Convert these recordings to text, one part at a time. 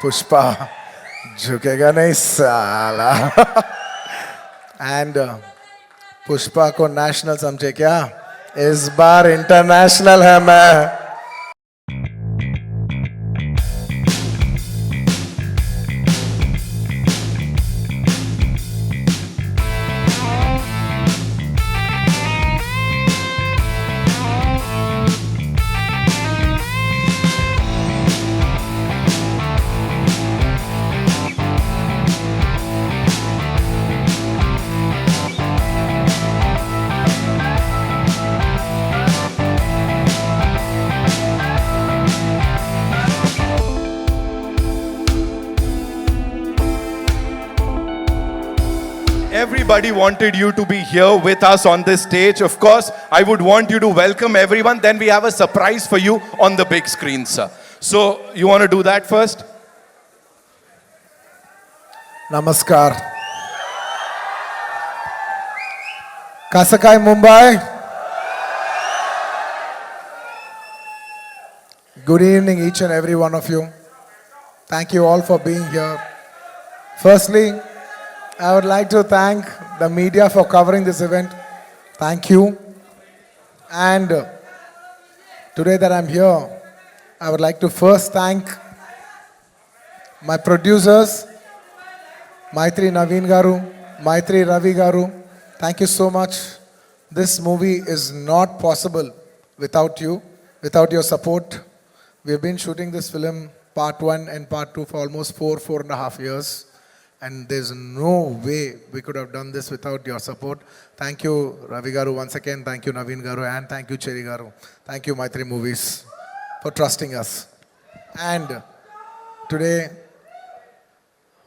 Pushpa, Jhukega nahi Sala. And Pushpa को national समझे क्या इस बार इंटरनेशनल है मैं Everybody wanted you to be here with us on this stage. Of course, I would want you to welcome everyone. Then we have a surprise for you on the big screen, sir. So, you want to do that first? नमस्कार Kasakai Mumbai. Good evening each and every one of you. Thank you all for being here. Firstly, I would like to thank the media for covering this event. Thank you. And today that I'm here, I would like to first thank my producers, Maitri Naveen Garu, Maitri Ravi Garu. Thank you so much. This movie is not possible without you, without your support. We've been shooting this film, part 1 and part 2, for almost 4.5 years. And there's no way we could have done this without your support. Thank you, Ravi Garu, once again. Thank you, Naveen Garu, and thank you, Cherry Garu. Thank you, Maitri Movies, for trusting us. And today,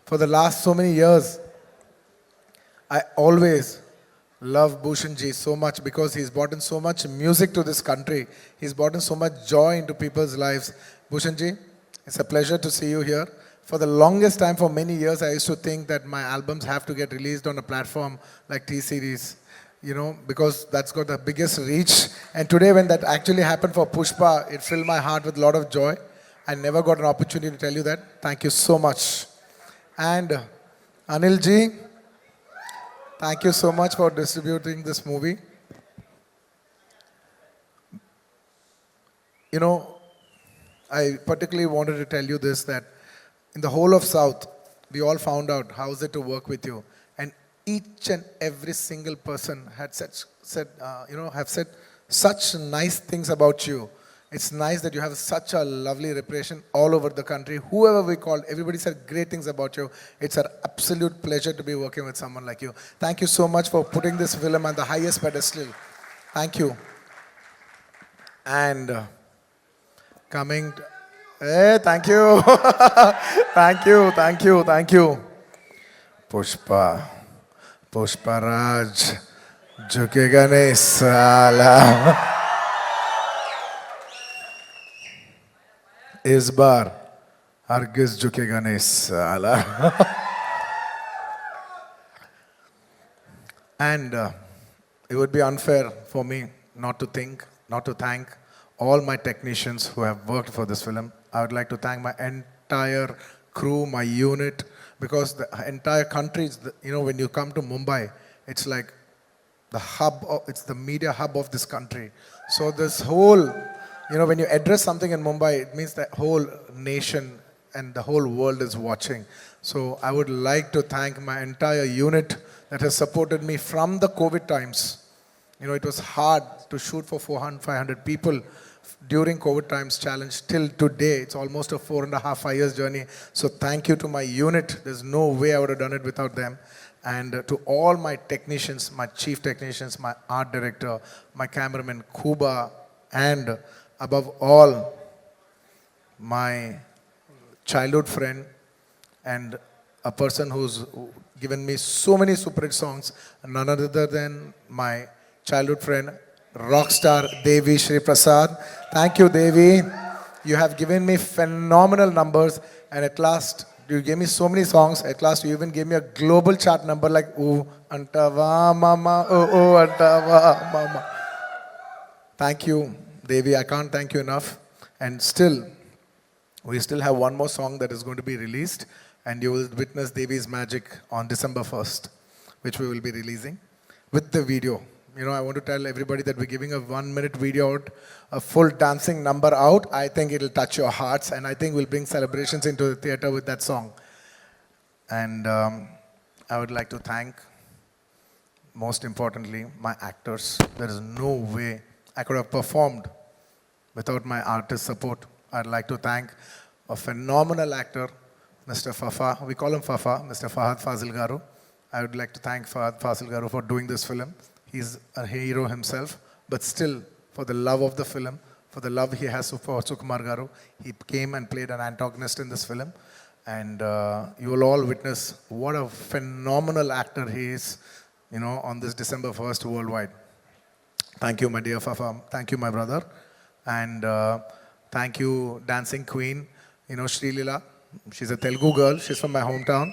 for the last so many years, I always love Bhushan ji so much because he's brought in so much music to this country. He's brought in so much joy into people's lives. Bhushan ji, it's a pleasure to see you here. For the longest time, for many years, I used to think that my albums have to get released on a platform like T-Series, you know, because that's got the biggest reach. And today, when that actually happened for Pushpa, it filled my heart with a lot of joy. I never got an opportunity to tell you that. Thank you so much. And Anil ji, thank you so much for distributing this movie. You know, I particularly wanted to tell you this, that in the whole of South, we all found out how is it to work with you. And each and every single person had have said such nice things about you. It's nice that you have such a lovely reputation all over the country. Whoever we called, everybody said great things about you. It's an absolute pleasure to be working with someone like you. Thank you so much for putting this film on the highest pedestal. Thank you. And coming... Hey, thank you. Thank you. Pushpa Raj, Jhukega nahi Sala. इस बार हरगिज झुकेगा नहीं साला. And it would be unfair for me not to thank all my technicians who have worked for this film. I would like to thank my entire crew, my unit, because the entire country, when you come to Mumbai, it's like the hub, it's the media hub of this country. So this whole, when you address something in Mumbai, it means the whole nation and the whole world is watching. So I would like to thank my entire unit that has supported me from the COVID times. It was hard to shoot for 400, 500 people during COVID times challenge till today. It's almost a 4.5 years journey. So thank you to my unit. There's no way I would have done it without them. And to all my technicians, my chief technicians, my art director, my cameraman Kuba, and above all, my childhood friend and a person who's given me so many super hit songs, none other than my childhood friend, rockstar Devi Shri Prasad. Thank you, Devi. You have given me phenomenal numbers, and at last, you gave me so many songs. At last, you even gave me a global chart number like "Ooh Antava Mama, Oh Antava Mama." Thank you, Devi. I can't thank you enough. And still, We still have one more song that is going to be released, and you will witness Devi's magic on December 1st, which we will be releasing with the video. You know, I want to tell everybody that we're giving a 1-minute video out, a full dancing number out. I think it'll touch your hearts, and I think we'll bring celebrations into the theater with that song. And I would like to thank, most importantly, my actors. There is no way I could have performed without my artist support. I'd like to thank a phenomenal actor, Mr. Fafa. We call him Fafa, Mr. Fahad Fazil Garu. I would like to thank Fahad Fazil Garu for doing this film. He's a hero himself, but still, for the love of the film, for the love he has for Sukumar Garu, he came and played an antagonist in this film. And you will all witness what a phenomenal actor he is, you know, on this December 1st worldwide. Thank you, my dear Fafa. Thank you, my brother. And thank you, Dancing Queen, you know, Sri Leela. She's a Telugu girl. She's from my hometown.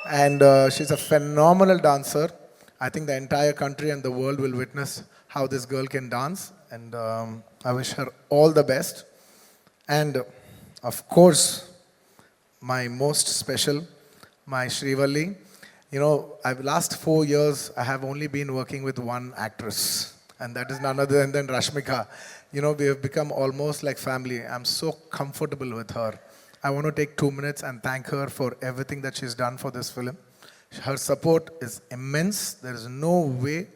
And she's a phenomenal dancer. I think the entire country and the world will witness how this girl can dance. And I wish her all the best. And of course, my most special, my Srivalli. You know, last 4 years, I have only been working with one actress. And that is none other than Rashmika. You know, we have become almost like family. I'm so comfortable with her. I want to take 2 minutes and thank her for everything that she's done for this film. Her support is immense. There is no way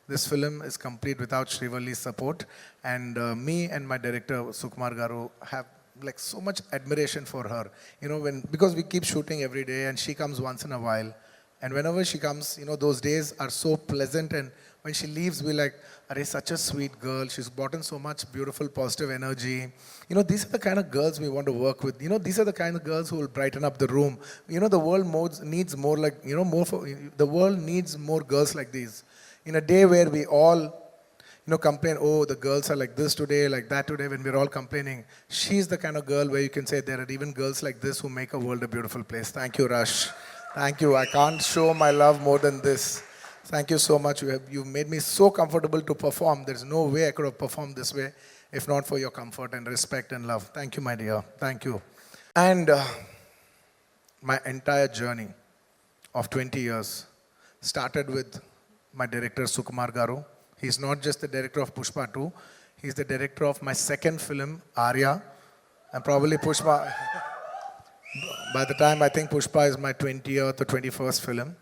this film is complete without Srivalli's support. And me and my director, Sukumar Garu, have like so much admiration for her. You know, because we keep shooting every day and she comes once in a while. And whenever she comes, you know, those days are so pleasant, and when she leaves, we're like, "Arey, such a sweet girl. She's brought in so much beautiful, positive energy." You know, these are the kind of girls we want to work with. You know, these are the kind of girls who will brighten up the room. You know, the world needs more like, you know, the world needs more girls like these. In a day where we all, you know, complain, oh, the girls are like this today, like that today, when we're all complaining, she's the kind of girl where you can say there are even girls like this who make a world a beautiful place. Thank you, Rush. Thank you. I can't show my love more than this. Thank you so much. You made me so comfortable to perform. There's no way I could have performed this way if not for your comfort and respect and love. Thank you, my dear. Thank you. And my entire journey of 20 years started with my director, Sukumar Garu. He's not just the director of Pushpa 2. He's the director of my second film, Arya. And probably Pushpa... By the time I think Pushpa is my 20th or 21st film,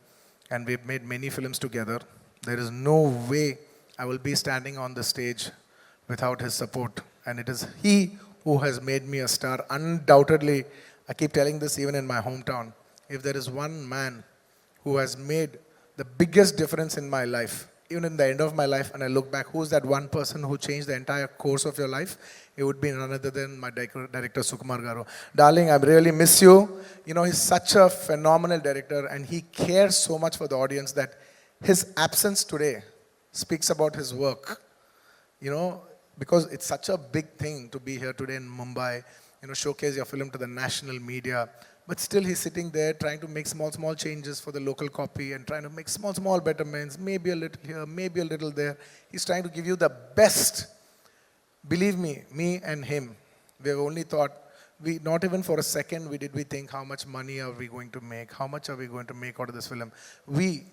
and we've made many films together, there is no way I will be standing on the stage without his support. And it is he who has made me a star. Undoubtedly, I keep telling this even in my hometown, if there is one man who has made the biggest difference in my life, even in the end of my life, and I look back, who's that one person who changed the entire course of your life? It would be none other than my director, Sukumar Garu. Darling, I really miss you. You know, he's such a phenomenal director, and he cares so much for the audience that his absence today speaks about his work. You know, because it's such a big thing to be here today in Mumbai, you know, showcase your film to the national media. But still he's sitting there trying to make small changes for the local copy and trying to make small betterments, maybe a little here, maybe a little there. He's trying to give you the best. Believe me and him, we have only thought, not even for a second we think how much money are we going to make, how much are we going to make out of this film. We,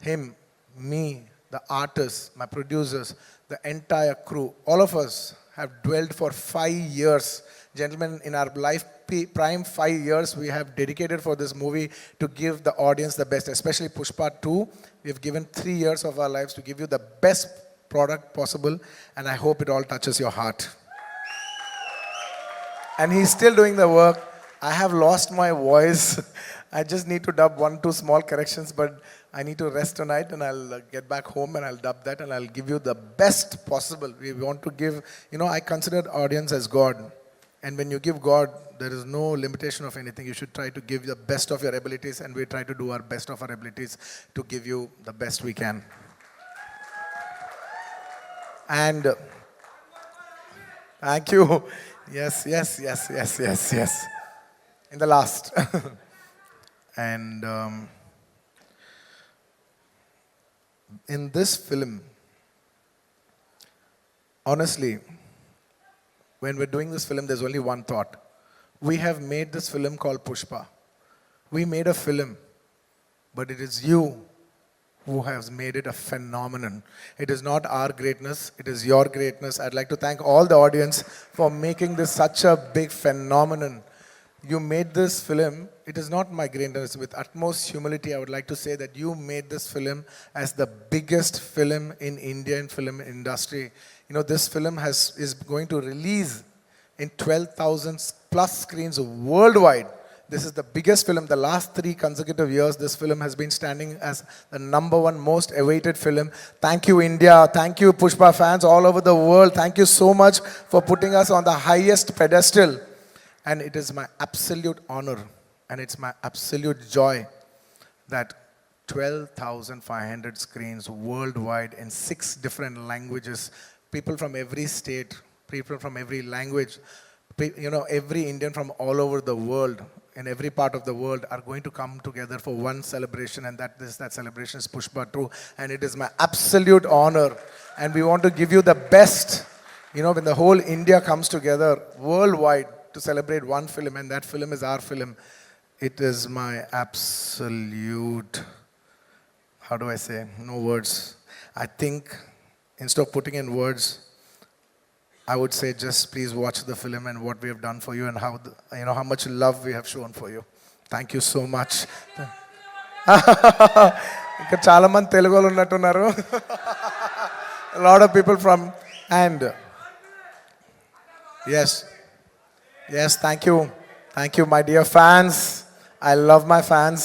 him, me, the artists, my producers, the entire crew, all of us have dwelled for 5 years. Gentlemen, in our life, prime 5 years, we have dedicated for this movie to give the audience the best, especially Pushpa 2. We have given 3 years of our lives to give you the best product possible, and I hope it all touches your heart. And he's still doing the work. I have lost my voice. I just need to dub 1-2 small corrections, but I need to rest tonight, and I'll get back home and I'll dub that and I'll give you the best possible. We want to give, you know, I consider audience as God. And when you give God, there is no limitation of anything. You should try to give the best of your abilities, and we try to do our best of our abilities to give you the best we can. And thank you. Yes. In the last. And in this film, honestly, when we're doing this film, there's only one thought. We have made this film called Pushpa. We made a film, but it is you who has made it a phenomenon. It is not our greatness, it is your greatness. I'd like to thank all the audience for making this such a big phenomenon. You made this film, it is not my greatness. With utmost humility, I would like to say that you made this film as the biggest film in Indian film industry. You know, this film is going to release in 12,000 plus screens worldwide. This is the biggest film. The last 3 consecutive years, this film has been standing as the #1 most awaited film. Thank you, India. Thank you, Pushpa fans all over the world. Thank you so much for putting us on the highest pedestal. And it is my absolute honor and it's my absolute joy that 12,500 screens worldwide in 6 different languages, people from every state, people from every language, you know, every Indian from all over the world, in every part of the world are going to come together for one celebration, and that celebration is Pushpa 2. And it is my absolute honor. And we want to give you the best, you know, when the whole India comes together worldwide to celebrate one film, and that film is our film. It is my absolute, how do I say, no words. I think instead of putting in words, I would say just please watch the film and what we have done for you and how, you know, how much love we have shown for you. Thank you so much. ఇక్కడ చాలా మంది తెలుగు వాళ్ళు ఉన్నట్టున్నారు. A lot of people from, and yes, thank you, my dear fans. I love my fans.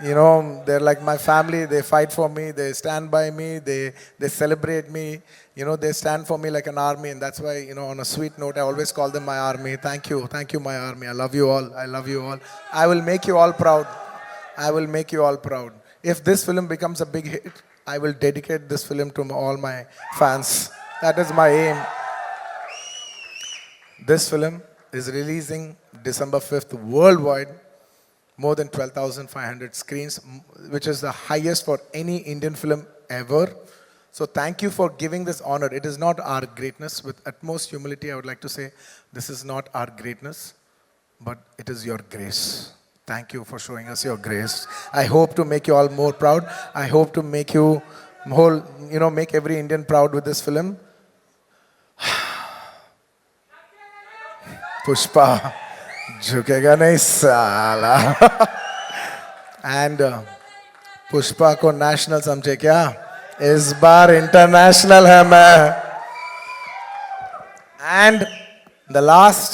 You know, they're like my family. They fight for me. They stand by me. They celebrate me. You know, they stand for me like an army. And that's why, you know, on a sweet note, I always call them my army. Thank you, my army. I love you all. I will make you all proud. If this film becomes a big hit, I will dedicate this film to all my fans. That is my aim. This film is releasing December 5th worldwide. More than 12,500 screens, which is the highest for any Indian film ever. So thank you for giving this honor. It is not our greatness. With utmost humility, I would like to say, this is not our greatness, but it is your grace. Thank you for showing us your grace. I hope to make you all more proud. I hope to make you whole, you know, make every Indian proud with this film. Pushpa. Jhukega nahi Sala. And Pushpa को national समझे क्या? इस बार international है मैं. And the last,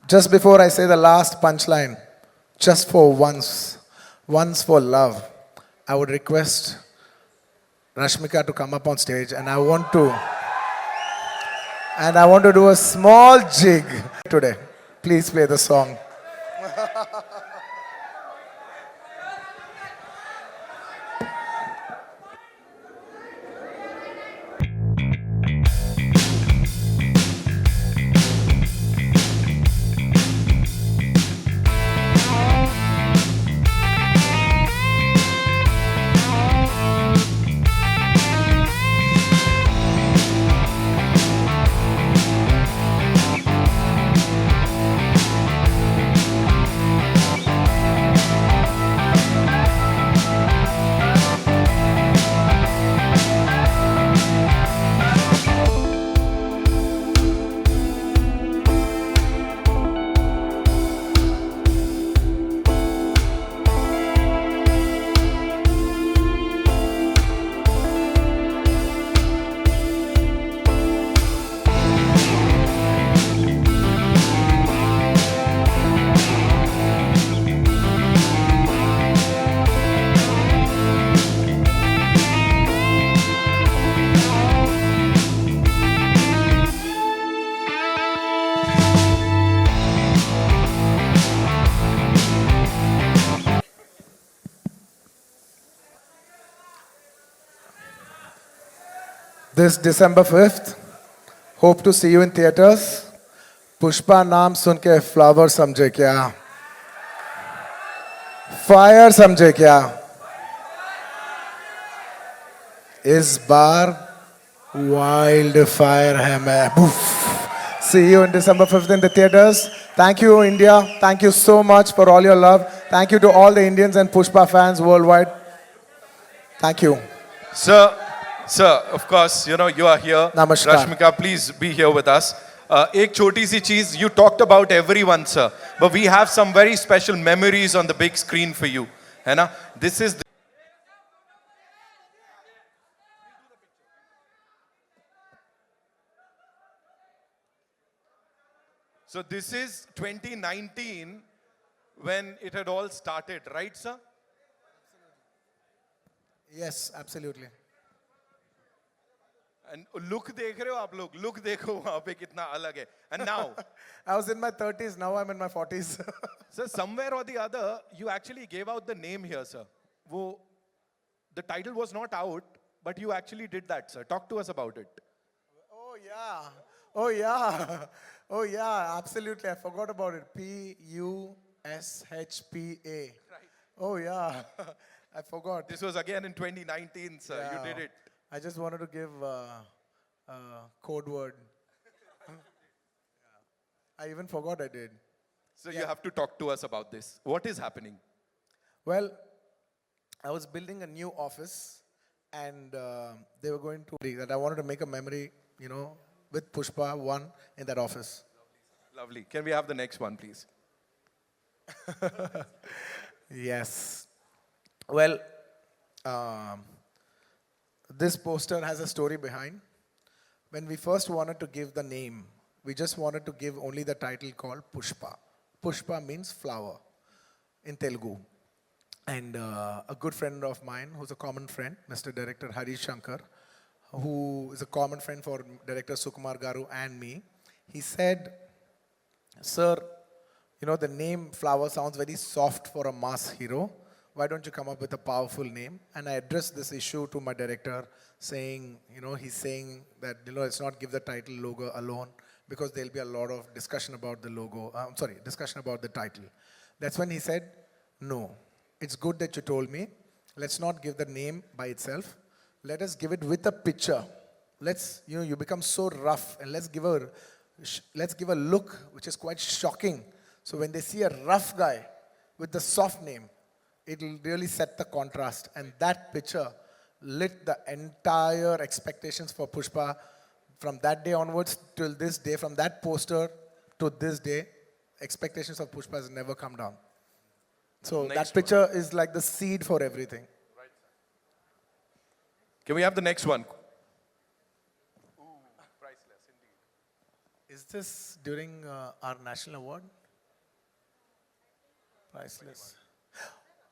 just before I say the last punchline, just for once for love, I would request Rashmika to come up on stage, and I want to do a small jig today. Please play the song. This December 5th, hope to see you in theaters. Pushpa नाम सुन के flower समझे क्या? Fire समझे क्या? इस बार wild fire है मैं. See you in December 5th in the theaters. Thank you, India. Thank you so much for all your love. Thank you to all the Indians and Pushpa fans worldwide. Thank you. Sir, of course, you know, you are here. Namaskar. Rashmika, please be here with us. एक छोटी सी चीज, you talked about everyone, sir, but we have some very special memories on the big screen for you. है ना? This is so this is 2019 when it had all started, right, sir? Yes, absolutely. And look देख रहे हो आप लोग, look देखो वहाँ पे कितना अलग है. And now, I was in my 30s, now I'm in my 40s. sir, somewhere or the other, you actually gave out the name here, sir. The title was not out, but you actually did that, sir. Talk to us about it. Oh, yeah. Oh, yeah. Oh, yeah, absolutely. I forgot about it. Pushpa. Right. Oh, yeah. I forgot. This was again in 2019, sir. Yeah. You did it. I just wanted to give a code word. I even forgot I did. So you have to talk to us about this. What is happening? Well, I was building a new office and they were going to that I wanted to make a memory, you know, with Pushpa 1 in that office. Lovely. Can we have the next one, please? Yes. Well, this poster has a story behind. When we first wanted to give the name, we just wanted to give only the title called Pushpa. Pushpa means flower in Telugu. And a good friend of mine, who's a common friend, Mr. Director Harish Shankar, who is a common friend for Director Sukumar Garu and me, he said, "Sir, you know, the name Flower sounds very soft for a mass hero. Why don't you come up with a powerful name?" And I addressed this issue to my director, saying, you know, he's saying that, you know, let's not give the title logo alone because there'll be a lot of discussion about the logo, discussion about the title. That's when he said, "No, it's good that you told me. Let's not give the name by itself. Let us give it with a picture. Let's, you know, you become so rough and let's give a look which is quite shocking. So when they see a rough guy with the soft name, it'll really set the contrast." And that picture lit the entire expectations for Pushpa from that day onwards till this day. From that poster to this day, expectations of Pushpa has never come down. So Next that picture is like the seed for everything. Can we have the next one? Priceless indeed. Is this during our national award? Priceless.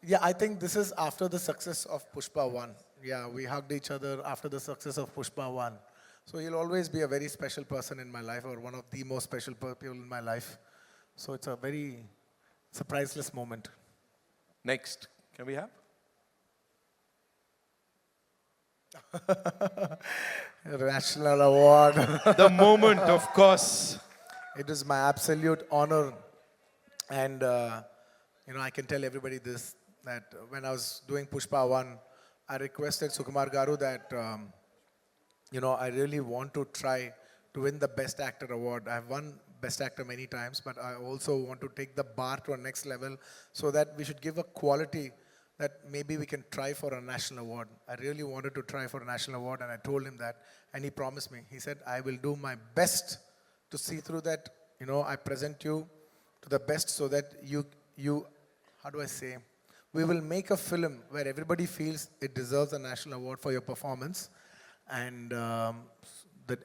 Yeah, I think this is after the success of Pushpa 1. Yeah, we hugged each other after the success of Pushpa 1. So he'll always be a very special person in my life, or one of the most special people in my life. So it's a priceless moment. Next. Can we have? National award. The moment, of course. It is my absolute honor. And, you know, I can tell everybody this, that when I was doing Pushpa 1, I requested Sukumar Garu that, you know, I really want to try to win the Best Actor award. I've won Best Actor many times, but I also want to take the bar to a next level so that we should give a quality that maybe we can try for a national award. I really wanted to try for a national award, and I told him that, and he promised me. He said, "I will do my best to see through that, you know, I present you to the best so that you, how do I say, we will make a film where everybody feels it deserves a national award for your performance." And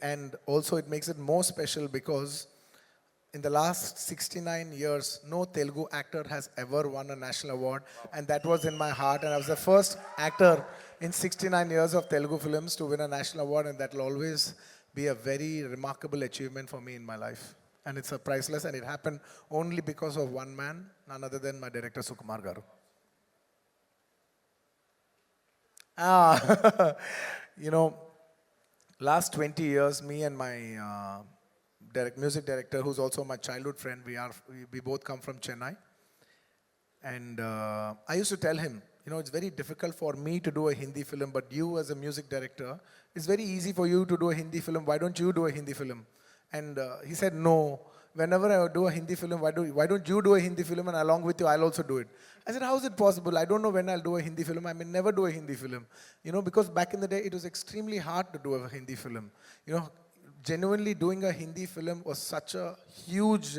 and also it makes it more special because in the last 69 years, no Telugu actor has ever won a national award. And that was in my heart. And I was the first actor in 69 years of Telugu films to win a national award. And that will always be a very remarkable achievement for me in my life. And it's a priceless. And it happened only because of one man, none other than my director, Sukumar Garu. You know, last 20 years, me and my music director, who's also my childhood friend, we both come from Chennai. And I used to tell him, you know, it's very difficult for me to do a Hindi film, but you as a music director, it's very easy for you to do a Hindi film. Why don't you do a Hindi film? And he said, no, whenever I do a Hindi film, why don't you do a Hindi film and along with you, I'll also do it. I said, how is it possible? I don't know when I'll do a Hindi film. I may never do a Hindi film. Because back in the day, it was extremely hard to do a Hindi film. Genuinely doing a Hindi film was such a huge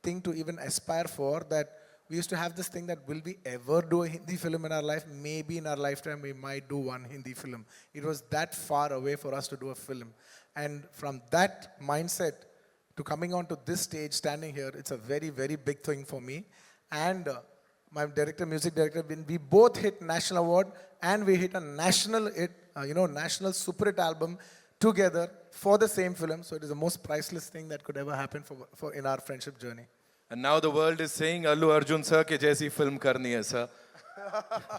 thing to even aspire for that we used to have this thing that will we ever do a Hindi film in our life? Maybe in our lifetime we might do one Hindi film. It was that far away for us to do a film. And from that mindset to coming onto this stage, standing here, it's a very, very big thing for me. And my music director, when we both hit national award and we hit a national hit, national super hit album together for the same film. So it is the most priceless thing that could ever happen for in our friendship journey. And now the world is saying, Allu Arjun sir, ke jaisi film karni hai sir.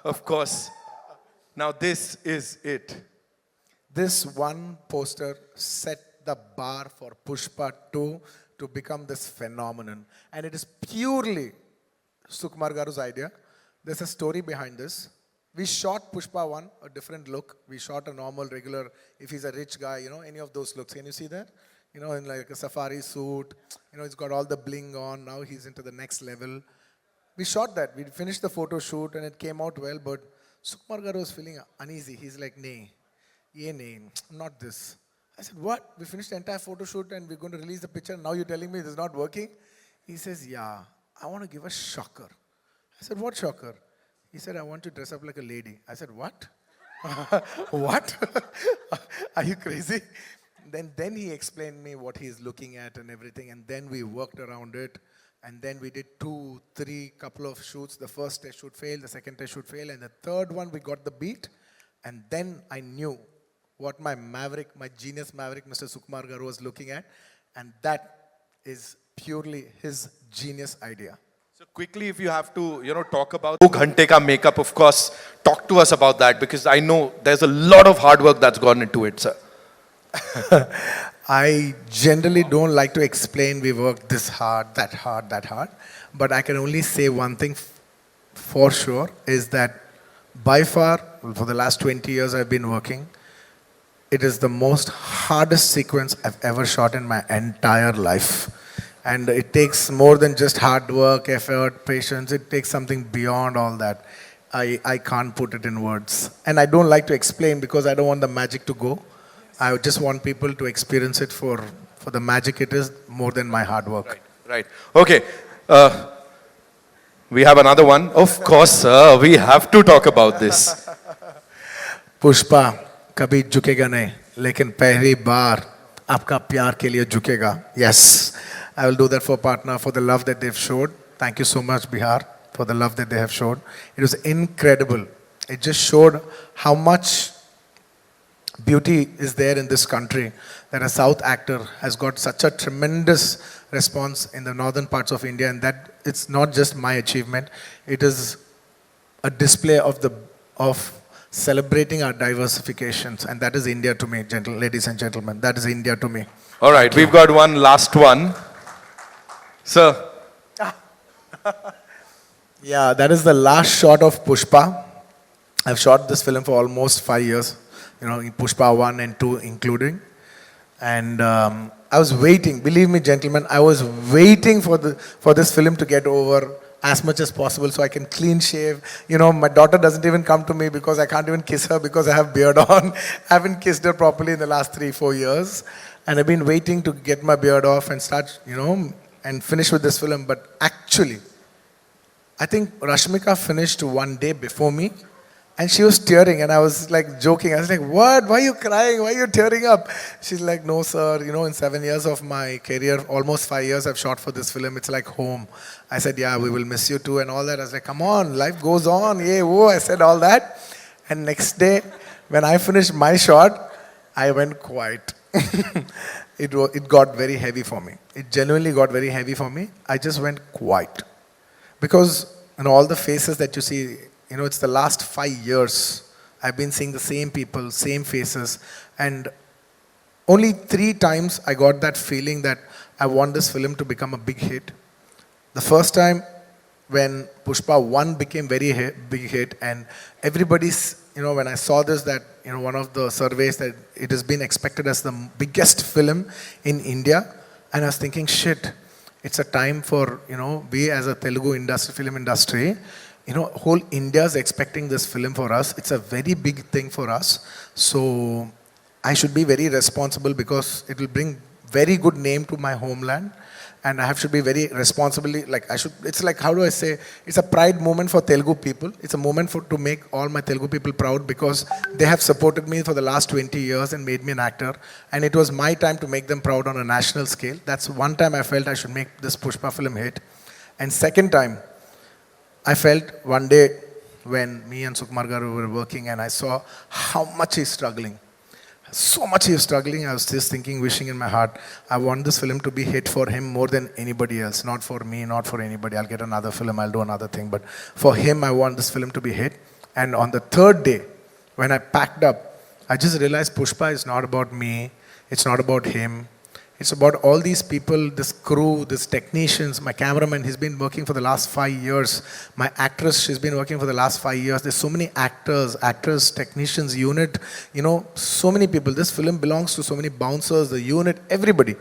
Of course. Now this is it. This one poster set the bar for Pushpa 2 to become this phenomenon. And it is purely Sukumar Garu's idea. There's a story behind this. We shot Pushpa 1, a different look. We shot a normal, regular, if he's a rich guy, any of those looks. Can you see that? In like a safari suit. He's got all the bling on. Now he's into the next level. We shot that. We finished the photo shoot and it came out well, but Sukumar Garu was feeling uneasy. He's like, nay, not this. I said, what? We finished the entire photo shoot and we're going to release the picture. Now you're telling me this is not working? He says, yeah, I want to give a shocker. I said, what shocker? He said, I want to dress up like a lady. I said, what? What? Are you crazy? Then he explained me what he's looking at and everything. And then we worked around it. And then we did 2, 3 couple of shoots. The first test shoot failed. The second test shoot failed. And the third one, we got the beat. And then I knew what my genius maverick, Mr. Sukumar Garu was looking at. And that is purely his genius idea. So quickly, if you have to, talk about 2 ghante ka makeup, of course, talk to us about that because I know there's a lot of hard work that's gone into it, sir. I generally don't like to explain we worked this hard, that hard, that hard. But I can only say one thing for sure is that by far, for the last 20 years I've been working, it is the most hardest sequence I've ever shot in my entire life. And it takes more than just hard work, effort, patience. It takes something beyond all that. I can't put it in words. And I don't like to explain because I don't want the magic to go. I just want people to experience it for the magic it is more than my hard work. Right. Okay. We have another one. Of course, sir. We have to talk about this. Pushpa, kabhi jhukega nahi, lekin pehli baar aapka pyar ke liye jhukega. Yes, I will do that for partner, for the love that they've showed. Thank you so much, Bihar, for the love that they have showed. It was incredible. It just showed how much beauty is there in this country, that a South actor has got such a tremendous response in the northern parts of India, and that it's not just my achievement, it is a display of celebrating our diversifications, and that is India to me, ladies and gentlemen. That is India to me. All right, we've got one last one. Sir. Yeah, that is the last shot of Pushpa. I've shot this film for almost 5 years. In Pushpa 1 and 2 including. And I was waiting, believe me gentlemen, I was waiting for this film to get over as much as possible so I can clean shave. My daughter doesn't even come to me because I can't even kiss her because I have beard on. I haven't kissed her properly in the last 3-4 years. And I've been waiting to get my beard off and start, and finish with this film. But actually, I think Rashmika finished 1 day before me. And she was tearing and I was like joking. I was like, what? Why are you crying? Why are you tearing up? She's like, no, sir. In 7 years of my career, almost 5 years I've shot for this film. It's like home. I said, yeah, we will miss you too and all that. I was like, come on, life goes on. Yeah, whoa. I said all that. And next day, when I finished my shot, I went quiet. It got very heavy for me. It genuinely got very heavy for me. I just went quiet. Because all the faces that you see, it's the last 5 years. I've been seeing the same people, same faces. And only 3 times I got that feeling that I want this film to become a big hit. The first time when Pushpa 1 became very big hit and everybody's, when I saw this that, one of the surveys that it has been expected as the biggest film in India, And I was thinking, shit, it's a time for, we as a Telugu industry, film industry, whole India is expecting this film for us. It's a very big thing for us. So I should be very responsible because it will bring very good name to my homeland. And I should be very responsibly, it's like, how do I say, it's a pride moment for Telugu people. It's a moment to make all my Telugu people proud because they have supported me for the last 20 years and made me an actor. And it was my time to make them proud on a national scale. That's one time I felt I should make this Pushpa film hit. And second time, I felt one day when me and Sukumar garu were working and I saw how much he's struggling. So much he was struggling, I was just thinking, wishing in my heart, I want this film to be hit for him more than anybody else. Not for me, not for anybody. I'll get another film, I'll do another thing. But for him, I want this film to be hit. And on the third day, when I packed up, I just realized Pushpa is not about me. It's not about him. It's about all these people, this crew, these technicians, my cameraman, he's been working for the last 5 years. My actress, she's been working for the last 5 years. There's so many actors, technicians, unit, so many people. This film belongs to so many bouncers, the unit, everybody.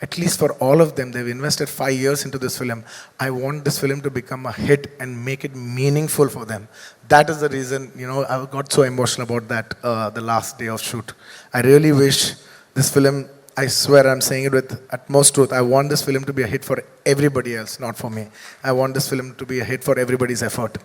At least for all of them, they've invested 5 years into this film. I want this film to become a hit and make it meaningful for them. That is the reason, I got so emotional about that, the last day of shoot. I really wish this film, I swear I'm saying it with utmost truth. I want this film to be a hit for everybody else, not for me. I want this film to be a hit for everybody's effort.